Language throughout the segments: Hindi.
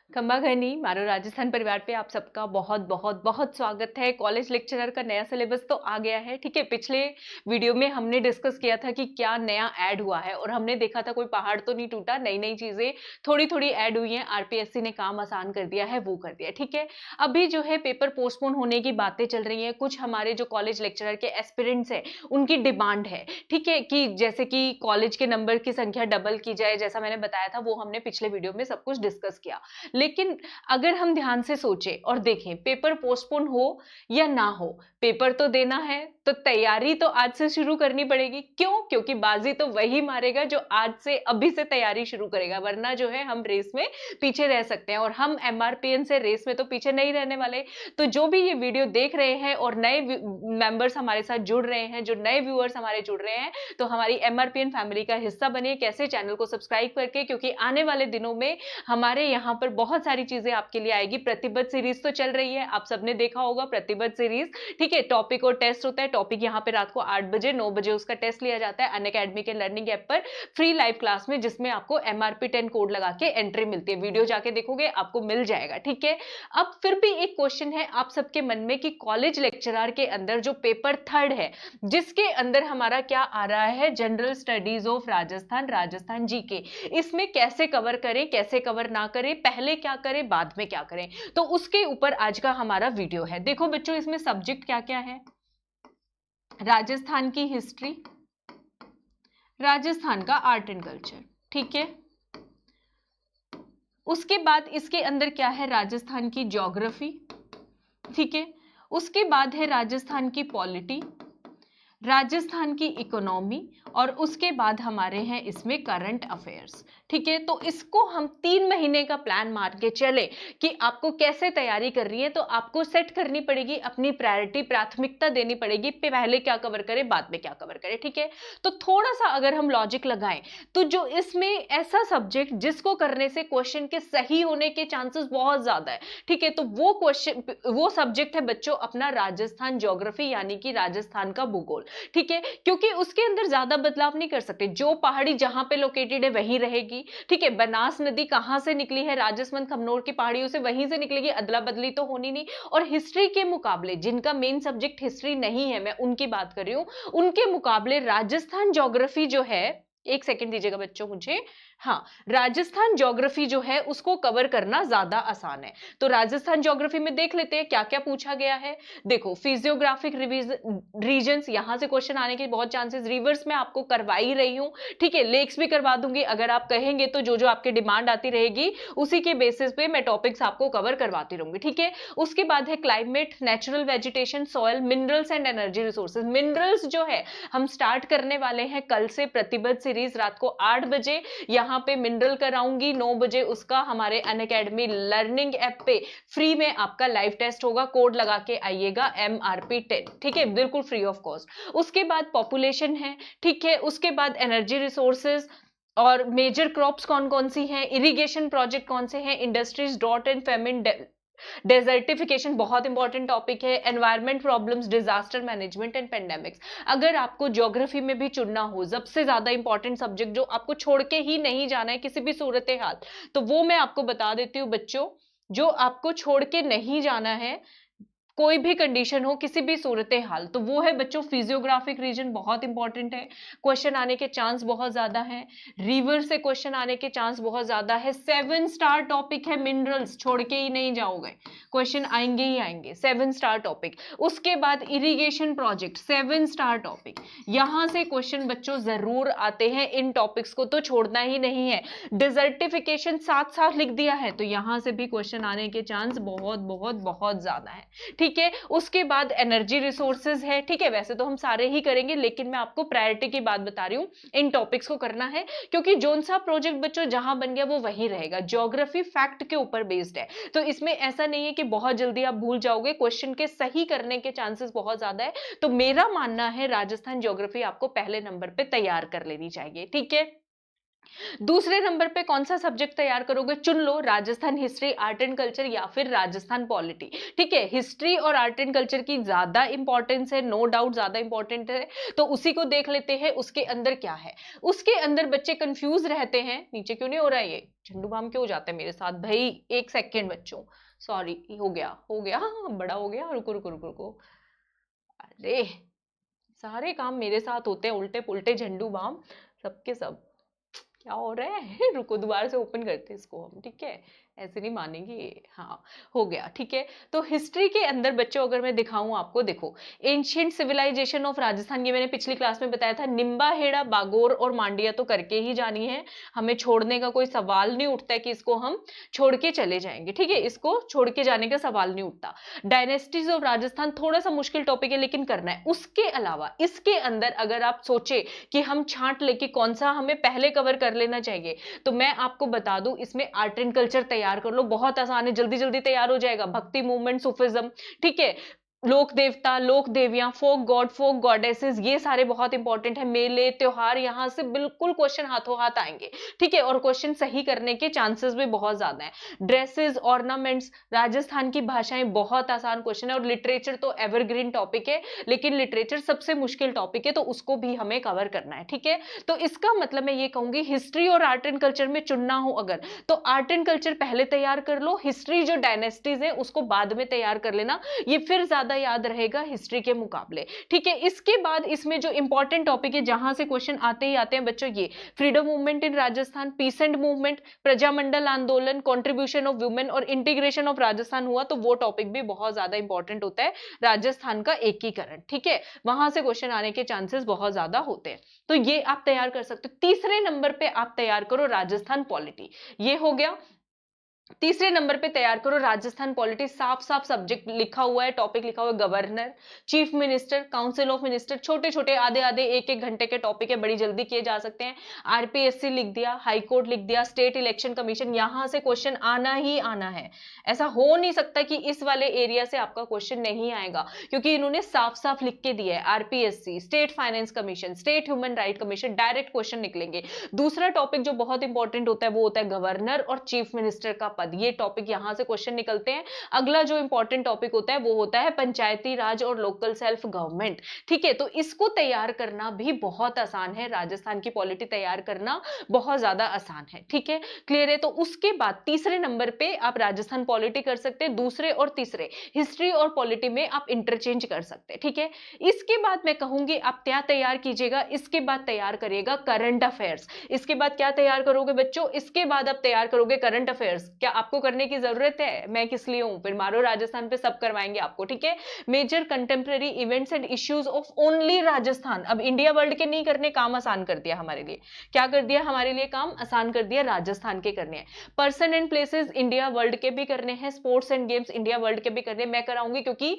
खंबाघनी मारो राजस्थान परिवार पे आप सबका बहुत बहुत बहुत स्वागत है। कॉलेज लेक्चरर का नया सिलेबस तो आ गया है, ठीक है। पिछले वीडियो में हमने डिस्कस किया था कि क्या नया ऐड हुआ है और हमने देखा था कोई पहाड़ तो नहीं टूटा, नई नई चीजें थोड़ी थोड़ी ऐड हुई हैं। आरपीएससी ने काम आसान कर दिया है, वो कर दिया, ठीक है। अभी जो है पेपर पोस्टपोन होने की बातें चल रही हैं। कुछ हमारे जो कॉलेज लेक्चरर के एस्पिरेंट्स हैं उनकी डिमांड है, ठीक है, कि जैसे कि कॉलेज के नंबर की संख्या डबल की जाए, जैसा मैंने बताया था वो हमने पिछले वीडियो में सब कुछ डिस्कस किया। लेकिन अगर हम ध्यान से सोचें और देखें, पेपर पोस्टपोन हो या ना हो, पेपर तो देना है, तो तैयारी तो आज से शुरू करनी पड़ेगी। क्यों? क्योंकि बाजी तो वही मारेगा जो आज से अभी से तैयारी शुरू करेगा, वरना जो है हम रेस में पीछे रह सकते हैं और हम एमआरपीएन से रेस में तो पीछे नहीं रहने वाले। तो जो भी ये वीडियो देख रहे हैं और नए मेंबर्स हमारे साथ जुड़ रहे हैं, जो नए व्यूअर्स हमारे जुड़ रहे हैं, तो हमारी एमआरपीएन फैमिली का हिस्सा बनिए। कैसे? चैनल को सब्सक्राइब करके, क्योंकि आने वाले दिनों में हमारे यहाँ पर बहुत सारी चीजें आपके लिए आएगी। प्रतिबद्ध सीरीज तो चल रही है, आप सबने देखा होगा प्रतिबद्ध सीरीज, ठीक है। टॉपिक और टेस्ट होता है। टॉपिक यहाँ पे रात को 8 बजे 9 बजे उसका टेस्ट लिया जाता है अनअकैडमी के लर्निंग ऐप पर फ्री लाइव क्लास में, जिसमें आपको एमआरपी 10 कोड लगा के एंट्री मिलती है। वीडियो जाके देखोगे आपको मिल जाएगा, ठीक है। अब फिर भी एक क्वेश्चन है आप सबके मन में कि कॉलेज लेक्चरर के अंदर जो पेपर थर्ड है, जिसके अंदर हमारा क्या आ रहा है, general studies of Rajasthan, Rajasthan GK, इसमें कैसे कवर करें, कैसे कवर ना करें, पहले क्या करें, बाद में क्या करें, तो उसके ऊपर आज का हमारा वीडियो है। देखो बच्चों, इसमें सब्जेक्ट क्या क्या है। राजस्थान की हिस्ट्री, राजस्थान का आर्ट एंड कल्चर, ठीक है। उसके बाद इसके अंदर क्या है, राजस्थान की ज्योग्राफी, ठीक है। उसके बाद है राजस्थान की पॉलिटी, राजस्थान की इकोनॉमी, और उसके बाद हमारे हैं इसमें करंट अफेयर्स, ठीक है। तो इसको हम 3 महीने का प्लान मार के चले कि आपको कैसे तैयारी कर रही है, तो आपको सेट करनी पड़ेगी अपनी प्रायोरिटी, प्राथमिकता देनी पड़ेगी, पहले क्या कवर करें, बाद में क्या कवर करें, ठीक है। तो थोड़ा सा अगर हम लॉजिक लगाएं, तो जो इसमें ऐसा सब्जेक्ट जिसको करने से क्वेश्चन के सही होने के चांसेस बहुत ज्यादा है, ठीक है, तो वो क्वेश्चन, वो सब्जेक्ट है बच्चों अपना राजस्थान ज्योग्राफी, यानी कि राजस्थान का भूगोल, ठीक है। क्योंकि उसके अंदर ज्यादा बदलाव नहीं कर सकते, जो पहाड़ी जहां पे लोकेटेड है वहीं रहेगी, ठीक है। बनास नदी कहां से निकली है, राजस्थान खमनोर की पहाड़ियों से, वहीं से निकलेगी, अदला बदली तो होनी नहीं। और हिस्ट्री के मुकाबले, जिनका मेन सब्जेक्ट हिस्ट्री नहीं है, मैं उनकी बात कर रही हूं, उनके मुकाबले राजस्थान ज्योग्राफी जो है, एक सेकंड दीजिएगा बच्चों मुझे, हाँ, राजस्थान ज्योग्राफी जो है उसको कवर करना ज्यादा आसान है। तो राजस्थान ज्योग्राफी में देख लेते हैं क्या क्या पूछा गया है। देखो, फिजियोग्राफिक रीजन्स, यहां से क्वेश्चन आने के बहुत चांसेस। रिवर्स में आपको करवा ही रही हूं, ठीक है, लेक्स भी करवा दूंगी अगर आप कहेंगे तो। जो जो आपकी डिमांड आती रहेगी उसी के बेसिस पे मैं टॉपिक्स आपको कवर करवाती रहूंगी, ठीक है। उसके बाद है climate, natural vegetation, soil, minerals and energy resources. Minerals जो है हम स्टार्ट करने वाले हैं कल से प्रतिबद्ध सीरीज, रात को 8 बजे यहां पे मिनरल कराऊंगी, 9 बजे उसका हमारे अनअकैडमी लर्निंग ऐप पे फ्री में आपका लाइव टेस्ट होगा। कोड लगा के आइएगा MRP 10, ठीक है, बिल्कुल फ्री ऑफ कॉस्ट। उसके बाद पॉपुलेशन है, ठीक है। उसके बाद एनर्जी रिसोर्सेज और मेजर क्रॉप्स कौन कौन सी हैं, इरिगेशन प्रोजेक्ट कौन से हैं, industries, drought and famine, desertification बहुत इंपॉर्टेंट टॉपिक है, environment problems, disaster management and pandemics. अगर आपको ज्योग्राफी में भी चुनना हो सबसे ज्यादा इंपॉर्टेंट सब्जेक्ट जो आपको छोड़ के ही नहीं जाना है किसी भी सूरत हाल, तो वो मैं आपको बता देती हूँ बच्चों, जो आपको छोड़ के नहीं जाना है कोई भी कंडीशन हो, किसी भी सूरत हाल, तो वो है बच्चों फिजियोग्राफिक रीजन, बहुत इंपॉर्टेंट है, क्वेश्चन आने के चांस बहुत ज्यादा है। रिवर से क्वेश्चन आने के चांस बहुत ज्यादा है। 7 स्टार टॉपिक है मिनरल्स, छोड़ के ही नहीं जाओगे, क्वेश्चन आएंगे ही आएंगे, 7 स्टार टॉपिक। उसके बाद इरिगेशन प्रोजेक्ट, 7 स्टार टॉपिक, यहां से क्वेश्चन बच्चों जरूर आते हैं, इन टॉपिक्स को तो छोड़ना ही नहीं है। डिजर्टिफिकेशन साथ साथ लिख दिया है, तो यहां से भी क्वेश्चन आने के चांस बहुत बहुत बहुत ज्यादा है, ठीक है। उसके बाद एनर्जी रिसोर्सेज है, ठीक है, वैसे तो हम सारे ही करेंगे, लेकिन मैं आपको प्रायोरिटी की बात बता रही हूं, इन टॉपिक्स को करना है, क्योंकि जोन सा प्रोजेक्ट बच्चों जहां बन गया वो वही रहेगा, ज्योग्राफी फैक्ट के ऊपर बेस्ड है। तो इसमें ऐसा नहीं है कि बहुत जल्दी आप भूल जाओगे, क्वेश्चन के सही करने के चांसेस बहुत ज्यादा है। तो मेरा मानना है राजस्थान ज्योग्राफी आपको पहले नंबर पे तैयार कर लेनी चाहिए, ठीक है। दूसरे नंबर पे कौन सा सब्जेक्ट तैयार करोगे, चुन लो, Rajasthan history, art and culture या फिर राजस्थान पॉलिटी। ठीक है, हिस्ट्री और आर्ट एंड कल्चर की ज्यादा इंपॉर्टेंस है, नो डाउट ज्यादा इंपॉर्टेंट है, तो उसी को देख लेते हैं उसके अंदर क्या है। उसके अंदर बच्चे कंफ्यूज रहते हैं, नीचे क्यों नहीं हो रहा है ये, झंडू बाम क्यों हो जाता है मेरे साथ भाई, एक सेकेंड बच्चों, सॉरी, हो गया बड़ा हो गया, रुको रुको रुको रुको, अरे सारे काम मेरे साथ होते हैं उल्टे पुल्टे झंडू बाम, सबके सब, क्या हो रहा है रुको दोबारा से ओपन करते हैं इसको हम, ठीक है, ऐसे नहीं मानेंगे ये। हाँ, हो गया, ठीक है। तो हिस्ट्री के अंदर बच्चों अगर मैं दिखाऊं आपको, देखो एंशियंट सिविलाइजेशन ऑफ राजस्थान, ये मैंने पिछली क्लास में बताया था, निम्बा हेड़ा बागोर और मांडिया तो करके ही जानी है, हमें छोड़ने का कोई सवाल नहीं उठता है कि इसको हम छोड़ के चले जाएंगे, ठीक है, इसको छोड़ के जाने का सवाल नहीं उठता। डायनेस्टीज ऑफ राजस्थान थोड़ा सा मुश्किल टॉपिक है लेकिन करना है। उसके अलावा इसके अंदर अगर आप सोचे कि हम छांट लेके कौन सा हमें पहले कवर कर लेना चाहिए, तो मैं आपको बता दूं, इसमें आर्ट एंड कल्चर तैयार कर लो, बहुत आसान है, जल्दी जल्दी तैयार हो जाएगा। भक्ति मूवमेंट, सूफिज्म, ठीक है, लोक देवता, लोक देवियां, फोक गॉड, फोक गॉडेसेस, ये सारे बहुत इंपॉर्टेंट है। मेले, त्योहार, यहां से बिल्कुल क्वेश्चन हाथों हाथ आएंगे, ठीक है, और क्वेश्चन सही करने के चांसेस भी बहुत ज्यादा हैं। ड्रेसेस, ऑर्नामेंट्स, राजस्थान की भाषाएं, बहुत आसान क्वेश्चन है। और लिटरेचर तो एवरग्रीन टॉपिक है, लेकिन लिटरेचर सबसे मुश्किल टॉपिक है, तो उसको भी हमें कवर करना है, ठीक है। तो इसका मतलब मैं ये कहूंगी, हिस्ट्री और आर्ट एंड कल्चर में चुनना हो अगर, तो आर्ट एंड कल्चर पहले तैयार कर लो, हिस्ट्री जो डायनेस्टीज है उसको बाद में तैयार कर लेना, ये फिर ज्यादा याद रहेगा हिस्ट्री के मुकाबले, ठीक है। इसके बाद इसमें जो इंपॉर्टेंट टॉपिक है, जहां से क्वेश्चन आते ही आते हैं बच्चों, ये freedom movement in Rajasthan, pheasant movement, Prajamandal आंदोलन, कंट्रीब्यूशन ऑफ वुमेन और इंटीग्रेशन ऑफ राजस्थान हुआ, तो वो टॉपिक भी बहुत ज्यादा इंपॉर्टेंट होता है, राजस्थान का एकीकरण, ठीक है, वहां से क्वेश्चन आने के चांसेस बहुत ज्यादा होते हैं, तो ये आप तैयार कर सकते हो। तीसरे नंबर पे आप तैयार करो राजस्थान पॉलिटी, ये हो गया। तीसरे नंबर पे तैयार करो राजस्थान पॉलिटी, साफ साफ सब्जेक्ट लिखा हुआ है, टॉपिक लिखा हुआ है, governor, chief minister, council of minister, छोटे छोटे आधे आधे एक एक घंटे के टॉपिक है, बड़ी जल्दी किए जा सकते हैं। आरपीएससी लिख दिया, हाई कोर्ट लिख दिया, स्टेट इलेक्शन कमीशन, यहां से क्वेश्चन आना ही आना है, ऐसा हो नहीं सकता कि इस वाले एरिया से आपका क्वेश्चन नहीं आएगा, क्योंकि इन्होंने साफ साफ लिख के दिया है, RPSC, state finance commission, state human right commission, direct question निकलेंगे। दूसरा टॉपिक जो बहुत इंपॉर्टेंट होता है वो होता है गवर्नर और चीफ मिनिस्टर का पद, ये टॉपिक यहां से क्वेश्चन निकलते हैं। अगला जो इंपॉर्टेंट टॉपिक होता है वो होता है पंचायती राज और लोकल सेल्फ गवर्नमेंट, ठीक है, तो इसको तैयार करना भी बहुत आसान है, राजस्थान की पॉलिटी तैयार करना बहुत ज्यादा आसान है, ठीक है, क्लियर है। तो उसके बाद तीसरे नंबर पे आप राजस्थान पॉलिटी कर सकते हैं, दूसरे और तीसरे हिस्ट्री और पॉलिटी में आप इंटरचेंज कर सकते हैं, ठीक है। इसके बाद मैं कहूंगी आप क्या तैयार कीजिएगा, इसके बाद तैयार करिएगा करंट अफेयर्स। इसके बाद क्या तैयार करोगे बच्चों, इसके बाद आप तैयार करोगे करंट अफेयर्स। क्या आपको करने की जरूरत है, मैं किस लिए हूं, फिर मारो राजस्थान पे सब करवाएंगे आपको, ठीक है। Major contemporary events and issues of only Rajasthan, अब इंडिया वर्ल्ड के नहीं करने, काम आसान कर दिया हमारे लिए, क्या कर दिया हमारे लिए, काम आसान कर दिया, राजस्थान के करने हैं। Person and places India world के भी करने हैं, sports and games India world के भी करने, मैं कराऊंगी क्योंकि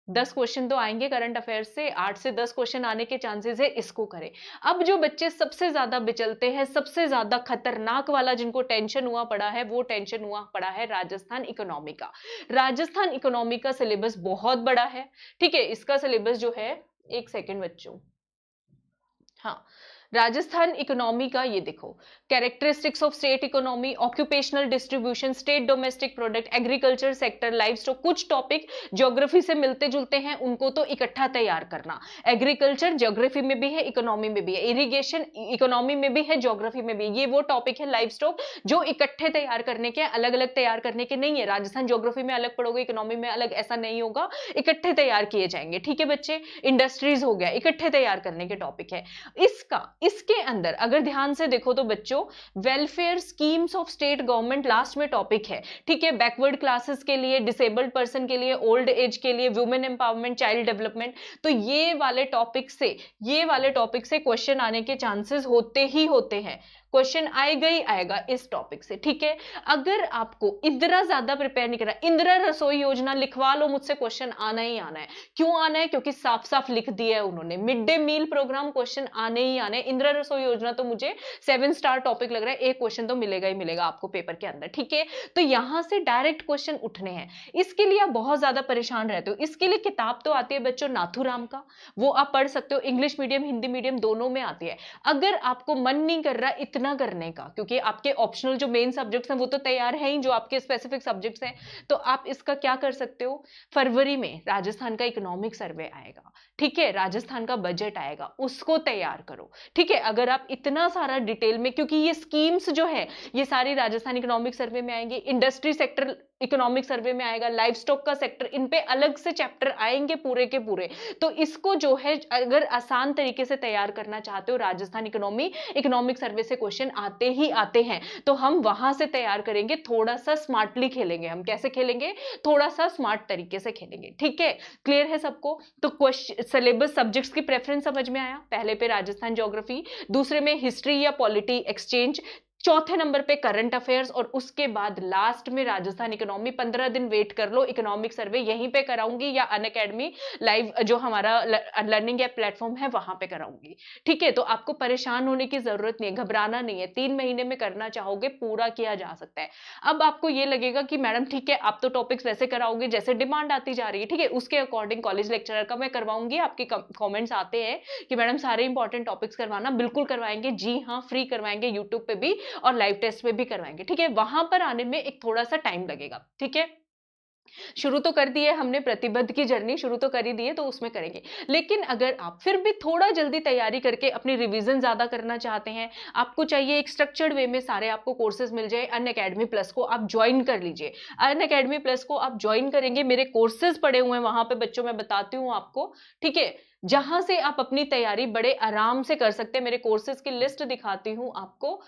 10 क्वेश्चन तो आएंगे करंट अफेयर से, 8 से 10 क्वेश्चन आने के चांसेस है, इसको करें। अब जो बच्चे सबसे ज्यादा बिचलते हैं, सबसे ज्यादा खतरनाक वाला जिनको टेंशन हुआ पड़ा है, वो टेंशन हुआ पड़ा है राजस्थान इकोनॉमी का। राजस्थान इकोनॉमी का सिलेबस बहुत बड़ा है, ठीक है, इसका सिलेबस जो है, एक सेकेंड बच्चों, हाँ, राजस्थान इकोनॉमी का ये देखो, characteristics of state economy, occupational distribution, state domestic product, agriculture sector, life stock, कुछ टॉपिक ज्योग्राफी से मिलते जुलते हैं, उनको तो इकट्ठा तैयार करना। एग्रीकल्चर ज्योग्राफी में भी है, इकोनॉमी में भी है, इरिगेशन इकोनॉमी में भी है, ज्योग्राफी में भी, ये वो टॉपिक है लाइफ स्टॉक जो इकट्ठे तैयार करने के, अलग अलग तैयार करने के नहीं है। राजस्थान ज्योग्राफी में अलग पढ़ोगे, इकोनॉमी में अलग, ऐसा नहीं होगा, इकट्ठे तैयार किए जाएंगे, ठीक है बच्चे। इंडस्ट्रीज हो गया, इकट्ठे तैयार करने के टॉपिक है। इसके अंदर अगर ध्यान से देखो तो बच्चों, welfare schemes of state government last में टॉपिक है, ठीक है, बैकवर्ड क्लासेस के लिए, डिसेबल्ड पर्सन के लिए, ओल्ड एज के लिए, वुमेन एम्पावरमेंट, चाइल्ड डेवलपमेंट, तो ये वाले टॉपिक से क्वेश्चन आने के चांसेस होते ही होते हैं, क्वेश्चन आएगा ही आएगा इस टॉपिक से, ठीक है। अगर आपको इंदिरा ज्यादा प्रिपेयर नहीं करना, इंदिरा रसोई योजना लिखवा लो मुझसे, क्वेश्चन आना ही आना है। क्यों आना है, क्योंकि साफ साफ लिख दिया है उन्होंने, mid day meal programme, question आने ही आने। इंदिरा रसोई योजना तो मुझे 7 स्टार टॉपिक लग रहा है, एक क्वेश्चन तो मिलेगा ही मिलेगा आपको पेपर के अंदर, ठीक है। तो यहां से डायरेक्ट क्वेश्चन उठने हैं, इसके लिए आप बहुत ज्यादा परेशान रहते हो। इसके लिए किताब तो आती है बच्चों नाथूराम का, वो आप पढ़ सकते हो, इंग्लिश मीडियम हिंदी मीडियम दोनों में आती है। अगर आपको मन नहीं कर रहा इतना ना करने का, क्योंकि आपके ऑप्शनल जो मेन सब्जेक्ट्स हैं वो तो तैयार है ही, जो आपके स्पेसिफिक सब्जेक्ट्स हैं। तो आप इसका क्या कर सकते हो, फरवरी में राजस्थान का इकोनॉमिक सर्वे आएगा, ठीक है, राजस्थान का बजट आएगा, उसको तैयार करो, ठीक है। अगर आप इतना सारा डिटेल में, क्योंकि ये स्कीम्स जो है ये सारी राजस्थान इकोनॉमिक सर्वे में आएंगे, इंडस्ट्री सेक्टर इकोनॉमिक सर्वे में आएगा, लाइफ स्टॉक का सेक्टर, इन पे अलग से चैप्टर आएंगे पूरे के पूरे। तो इसको जो है अगर आसान तरीके से तैयार करना चाहते हो, राजस्थान इकोनॉमिक सर्वे से क्वेश्चन आते ही आते हैं, तो हम वहां से तैयार करेंगे, थोड़ा सा स्मार्टली खेलेंगे। हम कैसे खेलेंगे, थोड़ा सा स्मार्ट तरीके से खेलेंगे, ठीक है। क्लियर है सबको? तो क्वेश्चन सिलेबस सब्जेक्ट्स की प्रेफरेंस समझ में आया। पहले पे राजस्थान ज्योग्राफी, दूसरे में हिस्ट्री या पॉलिटी एक्सचेंज, चौथे नंबर पे करंट अफेयर्स, और उसके बाद लास्ट में राजस्थान इकोनॉमी। 15 दिन वेट कर लो, इकोनॉमिक सर्वे यहीं पे कराऊंगी या अनअकैडमी लाइव जो हमारा लर्निंग ऐप प्लेटफॉर्म है वहां पे कराऊंगी, ठीक है। तो आपको परेशान होने की जरूरत नहीं है, घबराना नहीं है, 3 महीने में करना चाहोगे पूरा किया जा सकता है। अब आपको ये लगेगा कि मैडम ठीक है, आप तो टॉपिक्स वैसे कराओगे जैसे डिमांड आती जा रही है, ठीक है, उसके अकॉर्डिंग कॉलेज लेक्चरर का मैं करवाऊंगी। आपके कॉमेंट्स आते हैं कि मैडम सारे इंपॉर्टेंट टॉपिक्स करवाना, बिल्कुल करवाएंगे, जी हाँ, फ्री करवाएंगे, यूट्यूब पे भी और लाइव टेस्ट में भी करवाएंगे, ठीक है। वहां पर आने में एक थोड़ा सा टाइम लगेगा, ठीक है। शुरू तो कर दिए हमने, प्रतिबद्ध की जर्नी शुरू तो कर ही दी है, तो उसमें करेंगे। लेकिन अगर आप फिर भी थोड़ा जल्दी तैयारी करके अपनी रिवीजन ज्यादा करना चाहते हैं, आपको चाहिए एक स्ट्रक्चर्ड वे में सारे आपको कोर्सेज मिल जाए, अनअकैडमी प्लस को आप ज्वाइन कर लीजिए। अनअकैडमी प्लस को आप ज्वाइन करेंगे, मेरे कोर्सेज पड़े हुए हैं वहां पे बच्चों, मैं बताती हूँ आपको, ठीक है, जहां से आप अपनी तैयारी बड़े आराम से कर सकते हैं। मेरे कोर्सेज की लिस्ट दिखाती हूं आपको,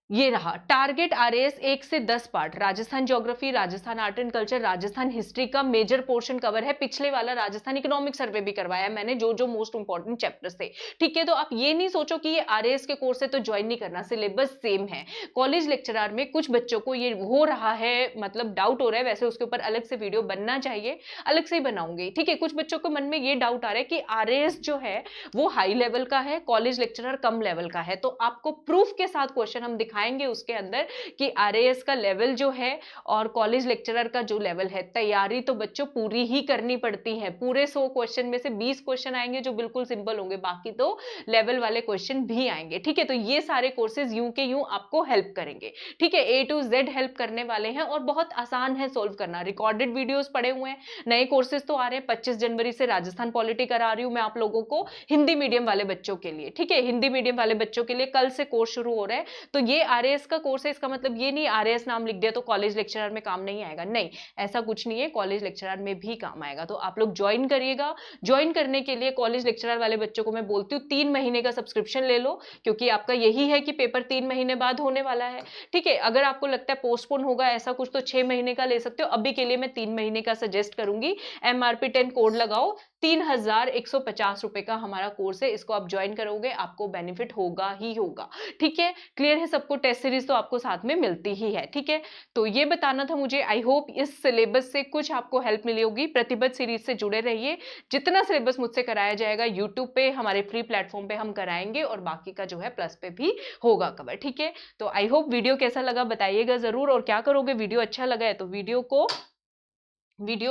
ये रहा। टारगेट आरएएस 1 से 10 part, Rajasthan geography, Rajasthan art and culture, Rajasthan history का मेजर पोर्शन कवर है। पिछले वाला राजस्थान इकोनॉमिक सर्वे भी करवाया मैंने, जो जो मोस्ट इंपॉर्टेंट चैप्टर्स थे, ठीक है। तो आप ये नहीं सोचो कि ये आरएएस के कोर्स है तो ज्वाइन नहीं करना, सिलेबस सेम है। कॉलेज लेक्चरर में कुछ बच्चों को ये हो रहा है, मतलब डाउट हो रहा है, वैसे उसके ऊपर अलग से वीडियो बनना चाहिए, अलग से ही बनाऊंगी, ठीक है। कुछ बच्चों को मन में ये डाउट आ रहा है कि आरएएस जो है वो हाई लेवल का है, कॉलेज लेक्चरर कम लेवल का है। तो आपको प्रूफ के साथ क्वेश्चन हम दिखाएंगे उसके अंदर कि आरएएस का लेवल जो है और कॉलेज लेक्चरर का जो लेवल है, तैयारी तो बच्चों पूरी ही करनी पड़ती है। पूरे 100 क्वेश्चन में से 20 क्वेश्चन आएंगे जो बिल्कुल सिंपल होंगे, बाकी तो लेवल वाले क्वेश्चन भी आएंगे, ठीक है। तो ये सारे कोर्सेज यूं के यूं आपको हेल्प करेंगे, ठीक है, A to Z हेल्प करने वाले हैं और बहुत आसान है सोल्व करना। रिकॉर्डेड वीडियोस पड़े हुए हैं, नए कोर्सेज तो आ रहे हैं। 25 जनवरी से राजस्थान पॉलिटी करा रही हूं मैं आप लोगों को, हिंदी मीडियम वाले बच्चों के लिए, ठीक है, हिंदी मीडियम वाले बच्चों के लिए कल से कोर्स शुरू हो रहा है। तो ये आरएएस का कोर्स है, इसका मतलब ये नहीं आरएएस नाम लिख दिया तो कॉलेज लेक्चरर में काम नहीं आएगा, नहीं, ऐसा कुछ नहीं है, कॉलेज लेक्चरर में भी काम आएगा। तो आप लोग ज्वाइन करिएगा। ज्वाइन करने के लिए कॉलेज लेक्चरर वाले बच्चों को मैं बोलती हूँ 3 महीने का सब्सक्रिप्शन ले लो, क्योंकि आपका यही है कि पेपर 3 महीने बाद होने वाला है, ठीक है। अगर आपको लगता है पोस्टपोन होगा ऐसा कुछ, तो 6 महीने का ले सकते हो। अभी के लिए मैं 3 महीने का सजेस्ट करूंगी। MRP 10 कोड लगाओ, 3150 रुपए का हमारा कोर्स है, इसको आप ज्वाइन करोगे, आपको बेनिफिट होगा ही होगा, ठीक है। क्लियर है सबको? टेस्ट सीरीज तो आपको साथ में मिलती ही है, ठीक है। तो ये बताना था मुझे। आई होप इस सिलेबस से कुछ आपको हेल्प मिली होगी। प्रतिबद्ध सीरीज से जुड़े रहिए, जितना सिलेबस मुझसे कराया जाएगा यूट्यूब पे हमारे फ्री प्लेटफॉर्म पे हम कराएंगे, और बाकी का जो है प्लस पे भी होगा कवर, ठीक है। तो आई होप वीडियो कैसा लगा बताइएगा जरूर, और क्या करोगे, वीडियो अच्छा लगा है तो वीडियो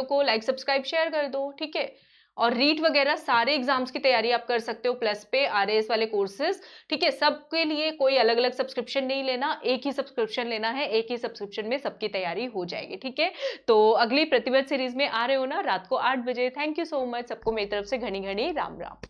को लाइक सब्सक्राइब शेयर कर दो, ठीक है। और रीट वगैरह सारे एग्जाम्स की तैयारी आप कर सकते हो प्लस पे, आरएएस वाले कोर्सेज, ठीक है। सबके लिए कोई अलग अलग सब्सक्रिप्शन नहीं लेना, एक ही सब्सक्रिप्शन लेना है, एक ही सब्सक्रिप्शन में सबकी तैयारी हो जाएगी, ठीक है। तो अगली प्रतिबद्ध सीरीज में आ रहे हो ना रात को 8 बजे। थैंक यू सो मच सबको, मेरी तरफ से घनी घनी राम राम।